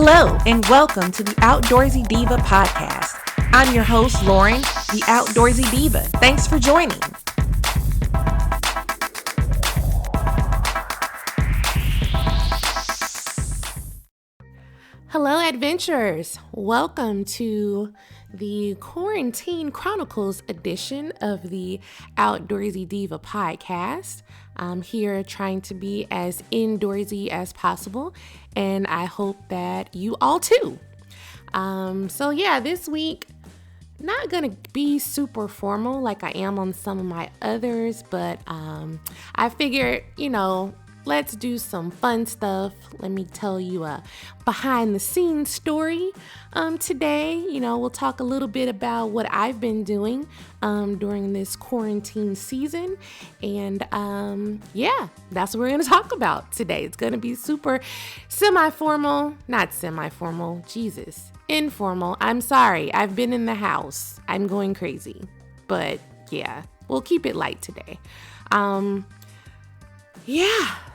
Hello, and welcome to the Outdoorsy Diva podcast. I'm your host, Lauren, the Outdoorsy Diva. Thanks for joining. Hello, adventurers. Welcome to the Quarantine Chronicles edition of the Outdoorsy Diva podcast. I'm here trying to be as indoorsy as possible, and I hope that you all too. This week, not gonna be super formal like I am on some of my others, but I figured, let's do some fun stuff. Let me tell you a behind the scenes story. Today, we'll talk a little bit about what I've been doing during this quarantine season. And that's what we're going to talk about today. It's going to be super informal. I'm sorry. I've been in the house. I'm going crazy. But yeah, we'll keep it light today.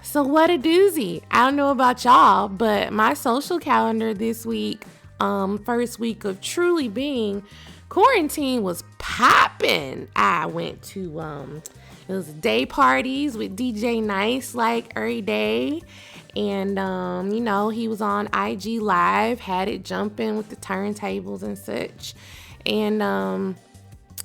So what a doozy. I don't know about y'all, but my social calendar this week, first week of truly being quarantine, was popping. I went to, it was day parties with DJ Nice like every day. And, he was on IG Live, had it jumping with the turntables and such. And,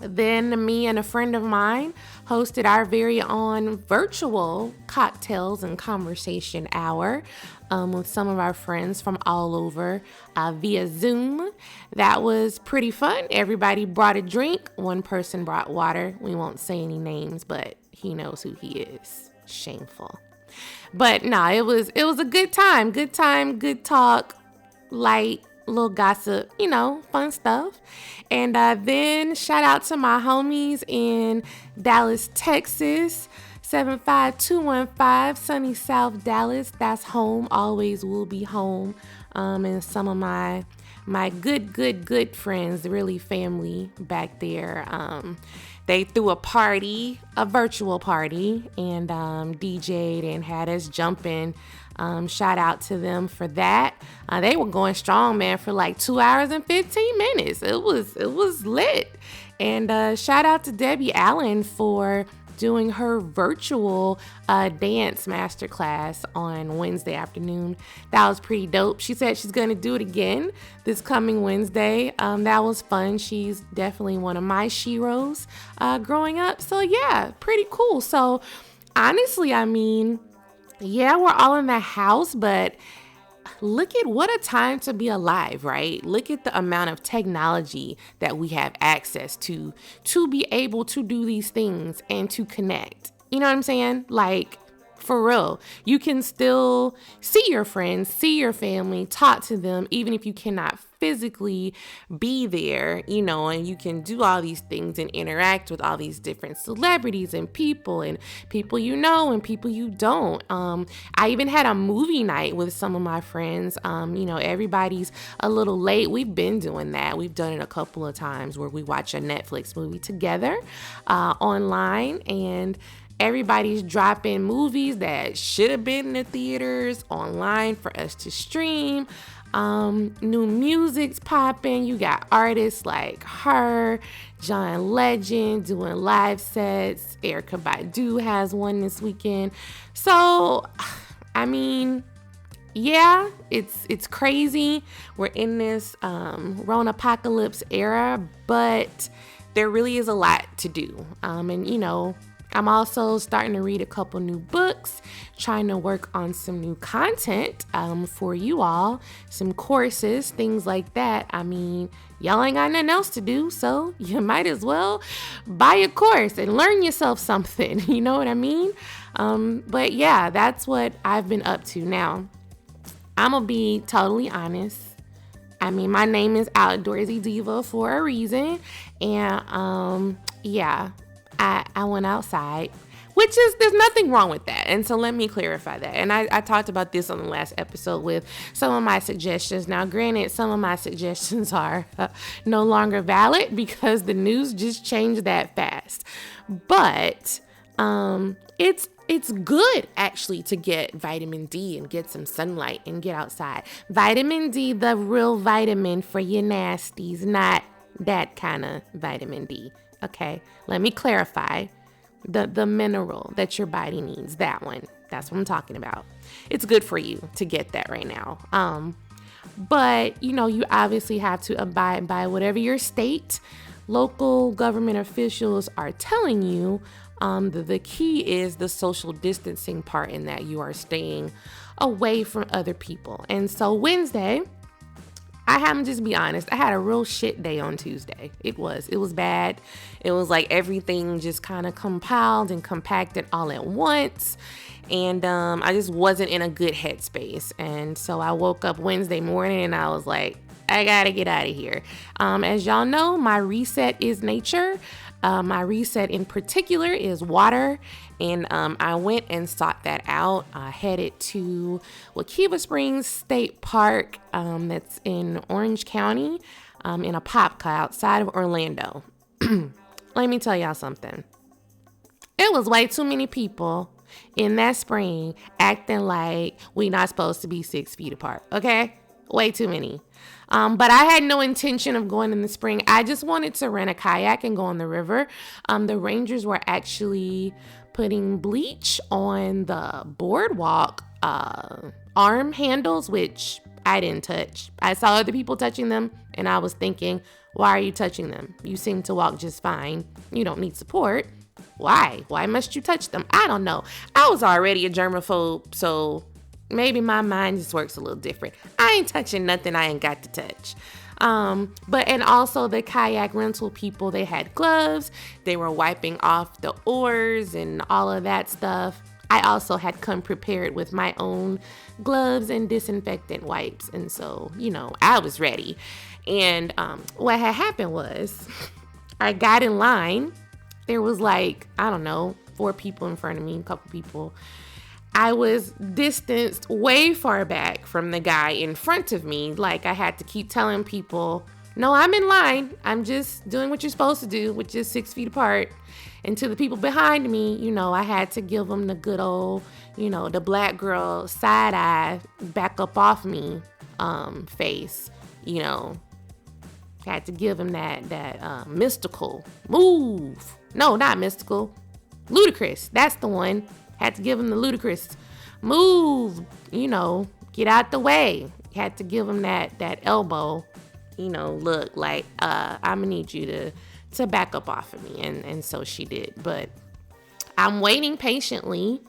then me and a friend of mine hosted our very own virtual cocktails and conversation hour with some of our friends from all over via Zoom. That was pretty fun. Everybody brought a drink. One person brought water. We won't say any names, but he knows who he is. Shameful. But no, it was a good time. Good time, good talk, light, little gossip, fun stuff. And then shout out to my homies in Dallas, Texas, 75215, sunny South Dallas. That's home, always will be home. And some of my good friends, really family back there. They threw a virtual party, and DJ'd and had us jumping. Shout out to them for that. They were going strong, man, for like 2 hours and 15 minutes. It was lit. And shout out to Debbie Allen for doing her virtual dance masterclass on Wednesday afternoon. That was pretty dope. She said she's going to do it again this coming Wednesday. That was fun. She's definitely one of my sheroes growing up. So yeah, pretty cool. So honestly, we're all in the house, but look at what a time to be alive, right? Look at the amount of technology that we have access to be able to do these things and to connect. You know what I'm saying? Like, for real, you can still see your friends, see your family, talk to them, even if you cannot physically be there, and you can do all these things and interact with all these different celebrities and people and people and people you don't. I even had a movie night with some of my friends. Everybody's a little late. We've been doing that. We've done it a couple of times where we watch a Netflix movie together online, and everybody's dropping movies that should have been in the theaters online for us to stream. New music's popping. You got artists like her, John Legend doing live sets. Erykah Badu has one this weekend. So, it's crazy. We're in this Rona-apocalypse era, but there really is a lot to do. I'm also starting to read a couple new books, trying to work on some new content for you all, some courses, things like that. Y'all ain't got nothing else to do, so you might as well buy a course and learn yourself something. You know what I mean? But yeah, that's what I've been up to. Now, I'm going to be totally honest. My name is Outdoorsy Diva for a reason. And I went outside, there's nothing wrong with that. And so let me clarify that. And I talked about this on the last episode with some of my suggestions. Now, granted, some of my suggestions are no longer valid because the news just changed that fast. But it's It's good actually to get vitamin D and get some sunlight and get outside. Vitamin D, the real vitamin for your nasties, not that kind of vitamin D. Okay, let me clarify. The mineral that your body needs, that one. That's what I'm talking about. It's good for you to get that right now. But you obviously have to abide by whatever your state, local government officials are telling you. The key is the social distancing part, in that you are staying away from other people. And so Wednesday, I'm just be honest, I had a real shit day on Tuesday. It was bad. It was like everything just kind of compiled and compacted all at once. And I just wasn't in a good headspace. And so I woke up Wednesday morning and I was like, I gotta get out of here. As y'all know, my reset is nature. My reset in particular is water. And I went and sought that out. I headed to Wekiva Springs State Park, that's in Orange County, in Apopka outside of Orlando. Let me tell y'all something. It was way too many people in that spring acting like we not supposed to be 6 feet apart, okay? Way too many. But I had no intention of going in the spring. I just wanted to rent a kayak and go on the river. The rangers were actually putting bleach on the boardwalk arm handles, which I didn't touch. I saw other people touching them, and I was thinking, why are you touching them? You seem to walk just fine. You don't need support. Why? Why must you touch them? I don't know. I was already a germaphobe, so maybe my mind just works a little different. I ain't touching nothing I ain't got to touch. And also the kayak rental people, they had gloves. They were wiping off the oars and all of that stuff. I also had come prepared with my own gloves and disinfectant wipes. And so, I was ready. And what had happened was I got in line. There was 4 people in front of me, a couple people. I was distanced way far back from the guy in front of me. Like, I had to keep telling people, no, I'm in line. I'm just doing what you're supposed to do, which is 6 feet apart. And to the people behind me, I had to give them the good old, the black girl side eye, back up off me face, Had to give them that mystical move. No, not mystical. Ludicrous. That's the one. Had to give him the ludicrous move, get out the way. Had to give him that elbow, look like, I'm gonna need you to back up off of me. And so she did. But I'm waiting patiently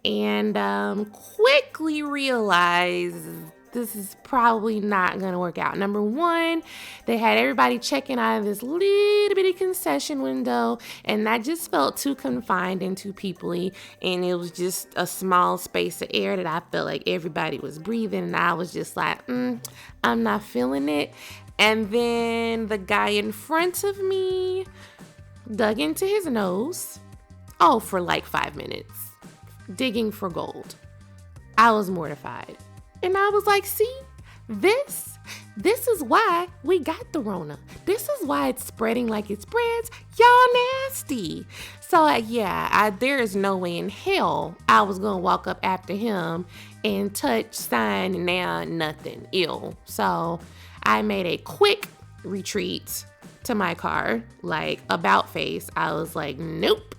and quickly realized this is probably not going to work out. Number one, they had everybody checking out of this little bitty concession window, and that just felt too confined and too peoply, and it was just a small space of air that I felt like everybody was breathing, and I was just like, I'm not feeling it. And then the guy in front of me dug into his nose, for 5 minutes, digging for gold. I was mortified. And I was like, see, this is why we got the Rona. This is why it's spreading like it spreads. Y'all nasty. So there is no way in hell I was going to walk up after him and touch, sign, and now nothing. Ill. So I made a quick retreat to my car, about face. I was like, nope.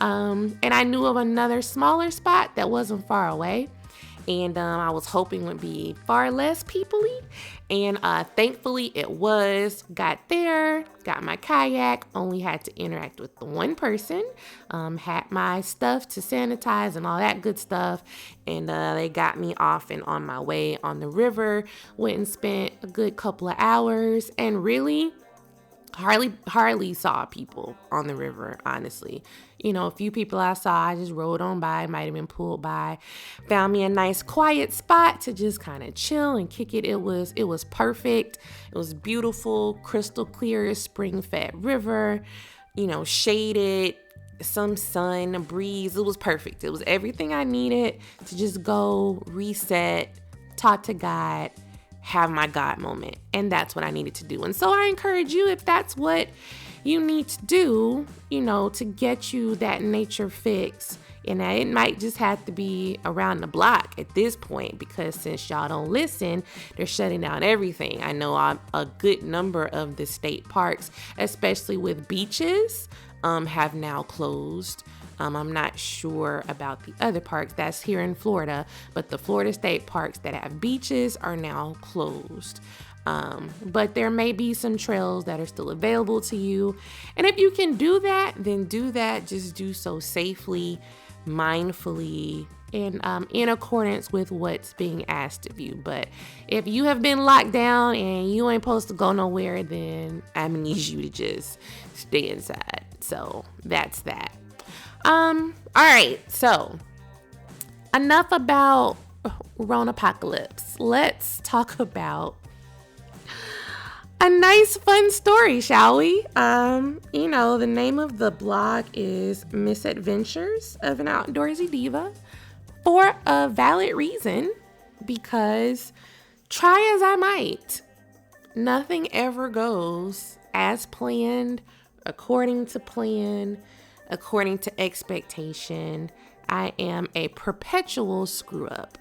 And I knew of another smaller spot that wasn't far away. And I was hoping would be far less people-y. And thankfully it was. Got there, got my kayak, only had to interact with the one person, had my stuff to sanitize and all that good stuff. And they got me off and on my way on the river. Went and spent a good couple of hours and really hardly saw people on the river, honestly. A few people I saw, I just rode on by, might have been pulled by, found me a nice quiet spot to just kind of chill and kick it. It was perfect. It was beautiful, crystal clear, spring-fed river, shaded, some sun, a breeze. It was perfect. It was everything I needed to just go reset, talk to God, have my God moment. And that's what I needed to do. And so I encourage you, if that's what you need to do, to get you that nature fix, And it might just have to be around the block at this point, because since y'all don't listen, they're shutting down everything. I know a good number of the state parks, especially with beaches, have now closed. I'm not sure about the other parks that's here in Florida, but the Florida state parks that have beaches are now closed. But there may be some trails that are still available to you. And if you can do that, then do that. Just do so safely, mindfully, and in accordance with what's being asked of you. But if you have been locked down and you ain't supposed to go nowhere, then I need you to just stay inside. So that's that. All right. So enough about Ronapocalypse. Let's talk about a nice, fun story, shall we? The name of the blog is Misadventures of an Outdoorsy Diva, for a valid reason, because try as I might, nothing ever goes as planned, according to plan, according to expectation. I am a perpetual screw up.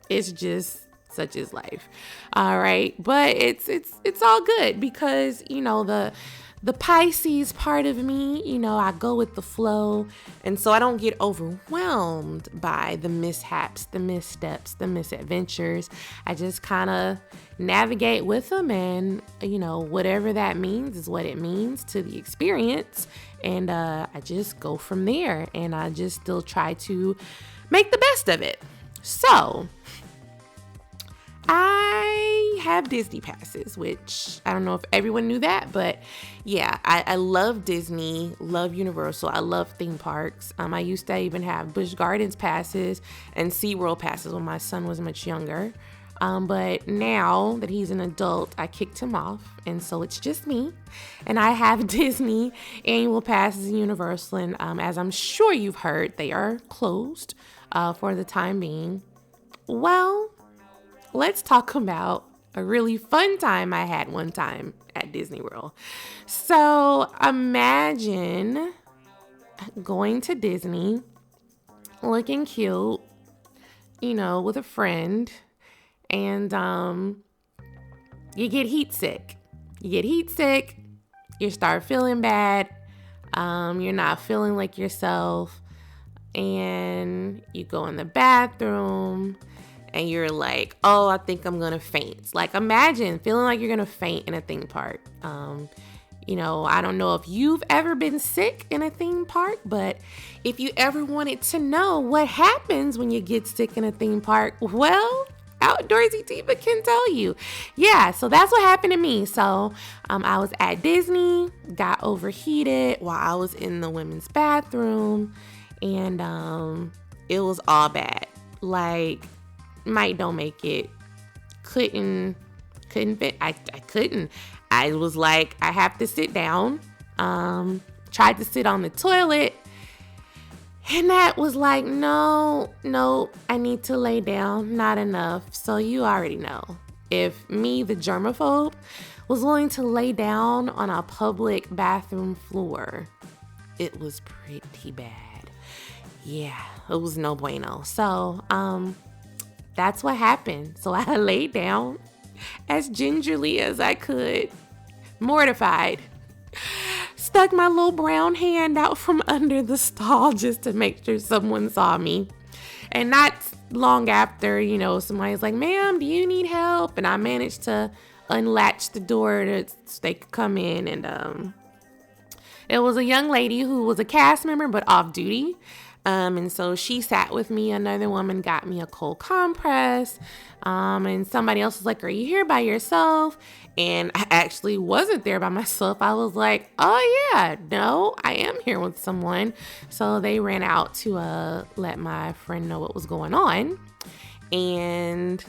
It's just such is life. All right. But it's all good, because, the Pisces part of me, I go with the flow. And so I don't get overwhelmed by the mishaps, the missteps, the misadventures. I just kind of navigate with them, and, whatever that means is what it means to the experience. And I just go from there, and I just still try to make the best of it. So I have Disney passes, which I don't know if everyone knew that, but yeah, I love Disney, love Universal. I love theme parks. I used to even have Busch Gardens passes and SeaWorld passes when my son was much younger. But now that he's an adult, I kicked him off, and so it's just me. And I have Disney annual passes and Universal, and as I'm sure you've heard, they are closed for the time being. Well, let's talk about a really fun time I had one time at Disney World. So imagine going to Disney, looking cute, with a friend, and you get heat sick. You start feeling bad. You're not feeling like yourself, and you go in the bathroom, and you're like, oh, I think I'm going to faint. Like, imagine feeling like you're going to faint in a theme park. I don't know if you've ever been sick in a theme park, but if you ever wanted to know what happens when you get sick in a theme park, well, Outdoorsy Diva can tell you. Yeah, so that's what happened to me. So I was at Disney, got overheated while I was in the women's bathroom, and it was all bad. Like, might don't make it, couldn't fit. I couldn't. I was like, I have to sit down. Tried to sit on the toilet, and that was like, no, I need to lay down. Not enough. So you already know, if me, the germaphobe, was willing to lay down on a public bathroom floor, it was pretty bad. Yeah, it was no bueno. So that's what happened. So I laid down as gingerly as I could, mortified, stuck my little brown hand out from under the stall just to make sure someone saw me. And not long after, somebody's like, ma'am, do you need help? And I managed to unlatch the door so they could come in. And it was a young lady who was a cast member but off duty. And so she sat with me. Another woman got me a cold compress. And somebody else was like, are you here by yourself? And I actually wasn't there by myself. I was like, oh yeah, no, I am here with someone. So they ran out to let my friend know what was going on. And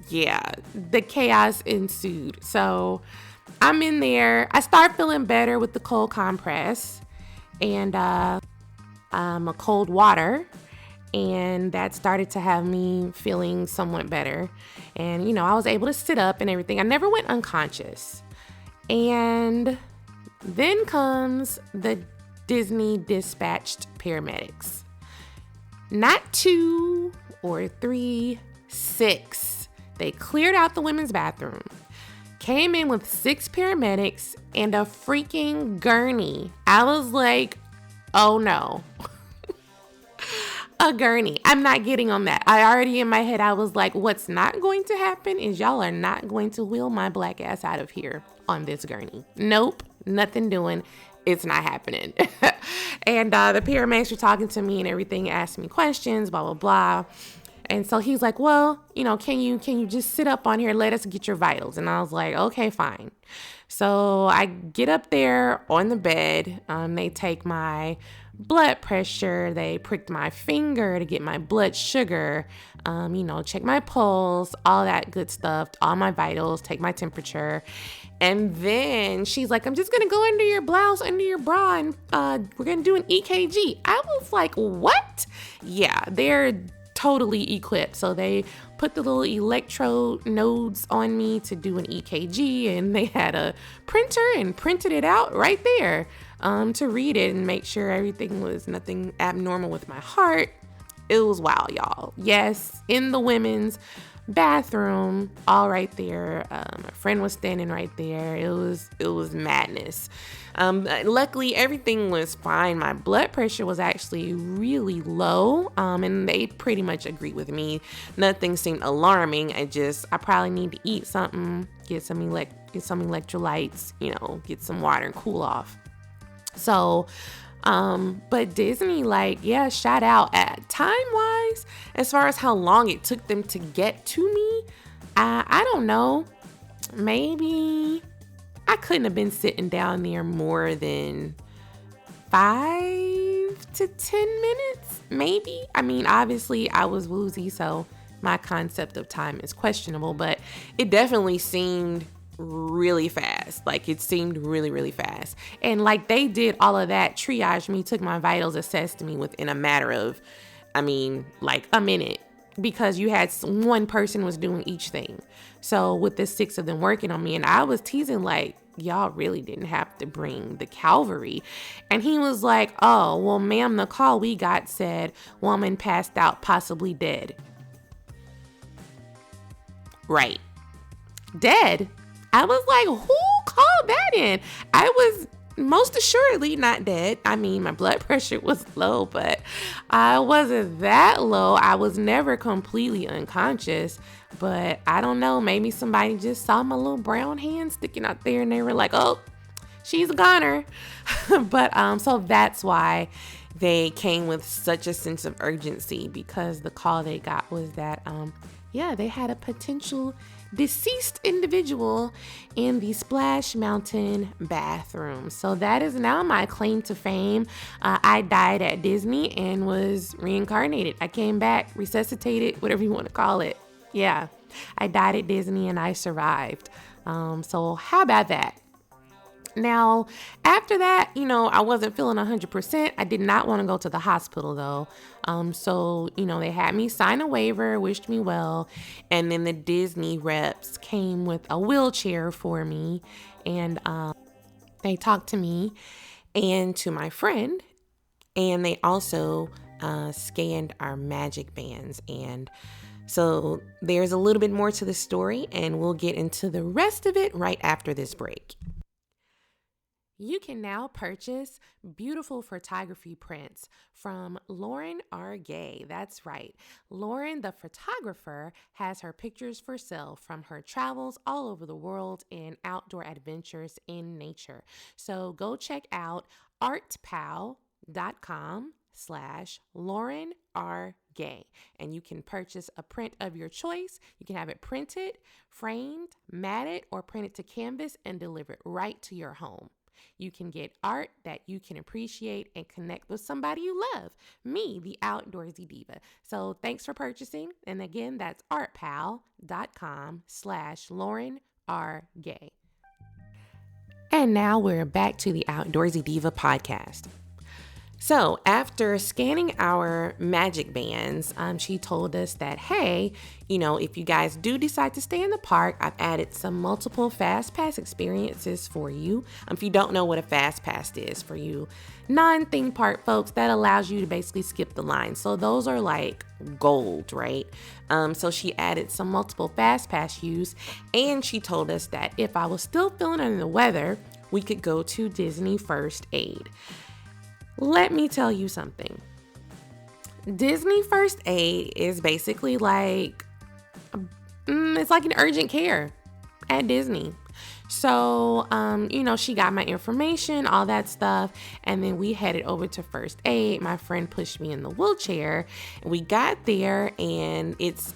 yeah, the chaos ensued. So I'm in there. I start feeling better with the cold compress and a cold water, and that started to have me feeling somewhat better. And I was able to sit up and everything. I never went unconscious. And then comes the Disney dispatched paramedics. Not 2 or 3, 6. They cleared out the women's bathroom, came in with 6 paramedics and a freaking gurney. I was like, oh no. A gurney. I'm not getting on that. I already in my head, I was like, what's not going to happen is y'all are not going to wheel my black ass out of here on this gurney. Nope, nothing doing. It's not happening. And the paramedics were talking to me and everything, asking me questions, blah, blah, blah. And so he's like, well, can you just sit up on here? Let us get your vitals. And I was like, okay, fine. So I get up there on the bed. They take my blood pressure. They pricked my finger to get my blood sugar, check my pulse, all that good stuff, all my vitals, take my temperature. And then she's like, I'm just going to go under your blouse, under your bra, and we're going to do an EKG. I was like, what? Yeah, they're totally equipped. So they put the little electrode nodes on me to do an EKG, and they had a printer and printed it out right there to read it and make sure everything was nothing abnormal with my heart. It was wild, y'all. Yes, in the women's bathroom, all right there. My friend was standing right there. It was madness. Luckily, everything was fine. My blood pressure was actually really low, and they pretty much agreed with me. Nothing seemed alarming. I probably need to eat something, get some electrolytes, get some water and cool off. So, but Disney, shout out at time-wise, as far as how long it took them to get to me, I don't know. Maybe I couldn't have been sitting down there more than 5 to 10 minutes, maybe. I mean, obviously I was woozy, so my concept of time is questionable, but it definitely seemed really fast. It seemed really, really fast. And they did all of that, triage me, took my vitals, assessed me within a matter of, a minute, because you had one person was doing each thing. So with the 6 of them working on me, and I was teasing y'all really didn't have to bring the cavalry. And he was like, oh, well, ma'am, the call we got said woman passed out, possibly dead. Right. Dead? I was like, who called that in? I was most assuredly not dead. I mean, my blood pressure was low, but I wasn't that low. I was never completely unconscious, but I don't know. Maybe somebody just saw my little brown hand sticking out there and they were like, oh, she's a goner. But so that's why they came with such a sense of urgency, because the call they got was that, they had a potential deceased individual in the Splash Mountain bathroom. So that is now my claim to fame. I died at Disney and was reincarnated. I came back, resuscitated, whatever you want to call it. Yeah, I died at Disney and I survived. So how about that? Now, after that, I wasn't feeling 100%. I did not want to go to the hospital though. So, they had me sign a waiver, wished me well. And then the Disney reps came with a wheelchair for me. And they talked to me and to my friend. And they also scanned our magic bands. And so there's a little bit more to the story, and we'll get into the rest of it right after this break. You can now purchase beautiful photography prints from Lauren R. Gay. That's right. Lauren, the photographer, has her pictures for sale from her travels all over the world and outdoor adventures in nature. So go check out artpal.com/Lauren R. Gay, and you can purchase a print of your choice. You can have it printed, framed, matted, or printed to canvas and delivered right to your home. You can get art that you can appreciate and connect with somebody you love, me, the outdoorsy diva. So thanks for purchasing. And again, that's artpal.com/Lauren R. Gay. And now we're back to the Outdoorsy Diva podcast. So after scanning our magic bands, she told us that, hey, if you guys do decide to stay in the park, I've added some multiple fast pass experiences for you. If you don't know what a fast pass is, for you non-theme park folks, that allows you to basically skip the line. So those are like gold, right? So she added some multiple fast pass use, and she told us that if I was still feeling under the weather, we could go to Disney First Aid. Let me tell you something. Disney First Aid is basically like, it's like an urgent care at Disney. So, she got my information, all that stuff. And then we headed over to First Aid. My friend pushed me in the wheelchair. We got there, and it's,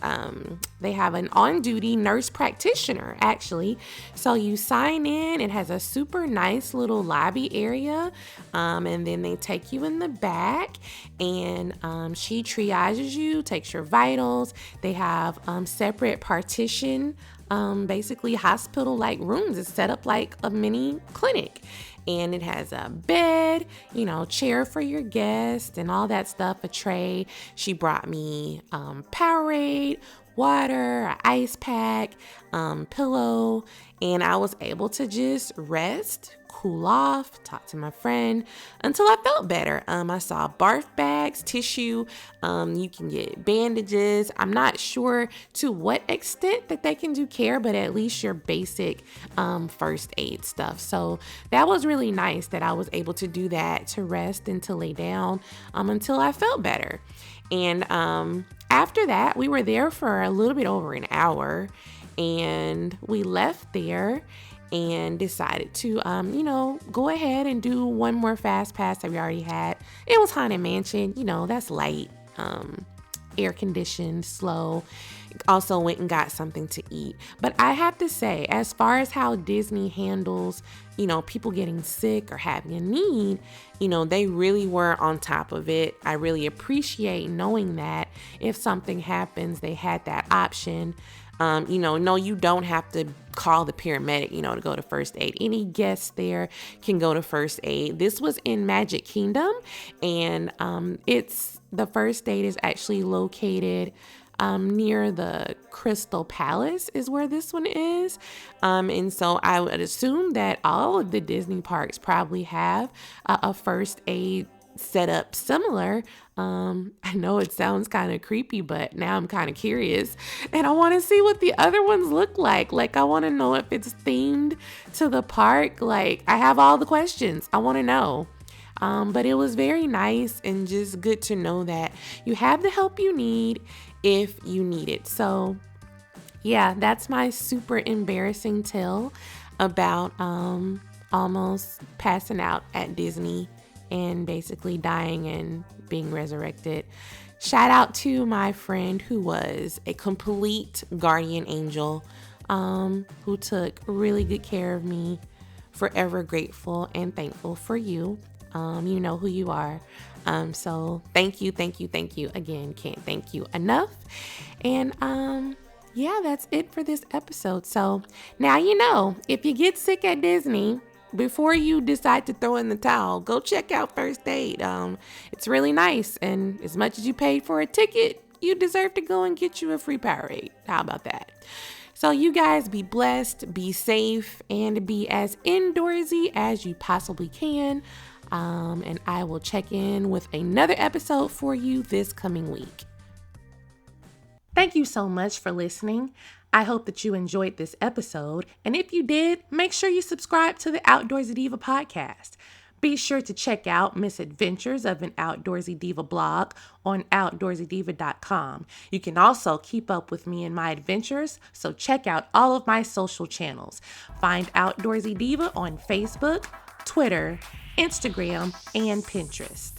they have an on-duty nurse practitioner, actually. So you sign in. It has a super nice little lobby area. And then they take you in the back, and she triages you, takes your vitals. They have separate partition, basically hospital-like rooms. It's set up like a mini clinic, and it has a bed, chair for your guest and all that stuff, a tray. She brought me Powerade, water, an ice pack, pillow, and I was able to just rest, cool off, talk to my friend until I felt better. I saw barf bags, tissue, you can get bandages. I'm not sure to what extent that they can do care, but at least your basic first aid stuff. So that was really nice that I was able to do that, to rest and to lay down until I felt better. And after that, we were there for a little bit over an hour, and we left there and decided to, go ahead and do one more fast pass that we already had. It was Haunted Mansion, that's light, air conditioned, slow. Also went and got something to eat. But I have to say, as far as how Disney handles, people getting sick or having a need, they really were on top of it. I really appreciate knowing that if something happens, they had that option. No, you don't have to call the paramedic, to go to First Aid. Any guest there can go to First Aid. This was in Magic Kingdom, and the First Aid is actually located near the Crystal Palace is where this one is. And so I would assume that all of the Disney parks probably have a First Aid set up similar. I know it sounds kind of creepy, but now I'm kind of curious, and I want to see what the other ones look like. Like, I want to know if it's themed to the park. Like, I have all the questions. I want to know. But it was very nice and just good to know that you have the help you need if you need it. So yeah, that's my super embarrassing tale about almost passing out at Disney and basically dying and being resurrected. Shout out to my friend who was a complete guardian angel, who took really good care of me. Forever grateful and thankful for you. You know who you are. So thank you again. Can't thank you enough. And yeah, that's it for this episode. So now if you get sick at Disney, before you decide to throw in the towel, go check out First Aid. It's really nice, and as much as you paid for a ticket, you deserve to go and get you a free Powerade. How about that? So you guys be blessed, be safe, and be as indoorsy as you possibly can. And I will check in with another episode for you this coming week. Thank you so much for listening. I hope that you enjoyed this episode. And if you did, make sure you subscribe to the Outdoorsy Diva podcast. Be sure to check out Misadventures of an Outdoorsy Diva blog on outdoorsydiva.com. You can also keep up with me and my adventures, so check out all of my social channels. Find Outdoorsy Diva on Facebook, Twitter, Instagram, and Pinterest.